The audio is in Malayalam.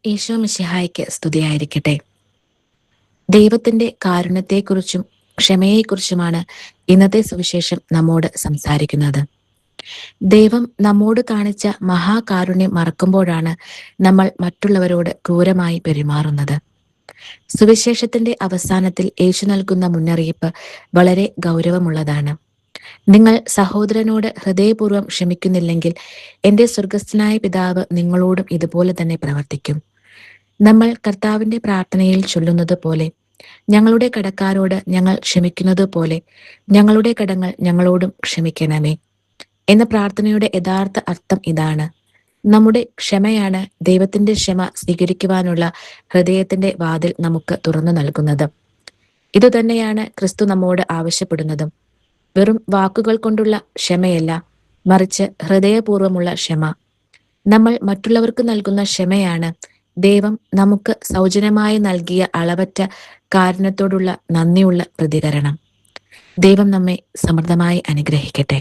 ഈശോ മിശിഹായ്ക്ക് സ്തുതിയായിരിക്കട്ടെ. ദൈവത്തിന്റെ കാരുണ്യത്തെക്കുറിച്ചും ക്ഷമയെക്കുറിച്ചുമാണ് ഇന്നത്തെ സുവിശേഷം നമ്മോട് സംസാരിക്കുന്നത്. ദൈവം നമ്മോട് കാണിച്ച മഹാകാരുണ്യം മറക്കുമ്പോഴാണ് നമ്മൾ മറ്റുള്ളവരോട് ക്രൂരമായി പെരുമാറുന്നത്. സുവിശേഷത്തിന്റെ അവസാനത്തിൽ യേശു നൽകുന്ന മുന്നറിയിപ്പ് വളരെ ഗൗരവമുള്ളതാണ്. നിങ്ങൾ സഹോദരനോട് ഹൃദയപൂർവ്വം ക്ഷമിക്കുന്നില്ലെങ്കിൽ എന്റെ സ്വർഗസ്ഥനായ പിതാവ് നിങ്ങളോടും ഇതുപോലെ തന്നെ പ്രവർത്തിക്കും. നമ്മൾ കർത്താവിന്റെ പ്രാർത്ഥനയിൽ ചൊല്ലുന്നത് പോലെ, ഞങ്ങളുടെ കടക്കാരോട് ഞങ്ങൾ ക്ഷമിക്കുന്നത് പോലെ ഞങ്ങളുടെ കടങ്ങൾ ഞങ്ങളോടും ക്ഷമിക്കണമേ എന്ന പ്രാർത്ഥനയുടെ യഥാർത്ഥ അർത്ഥം ഇതാണ്. നമ്മുടെ ക്ഷമയാണ് ദൈവത്തിന്റെ ക്ഷമ സ്വീകരിക്കുവാനുള്ള ഹൃദയത്തിന്റെ വാതിൽ നമുക്ക് തുറന്നു നൽകുന്നത്. ഇതുതന്നെയാണ് ക്രിസ്തു നമ്മോട് ആവശ്യപ്പെടുന്നതും. വെറും വാക്കുകൾ കൊണ്ടുള്ള ക്ഷമയല്ല, മറിച്ച് ഹൃദയപൂർവ്വമുള്ള ക്ഷമ. നമ്മൾ മറ്റുള്ളവർക്ക് നൽകുന്ന ക്ഷമയാണ് ദൈവം നമുക്ക് സൗജന്യമായി നൽകിയ അളവറ്റ കാരുണ്യത്തോടുള്ള നന്ദിയുള്ള പ്രതികരണം. ദൈവം നമ്മെ സമൃദ്ധമായി അനുഗ്രഹിക്കട്ടെ.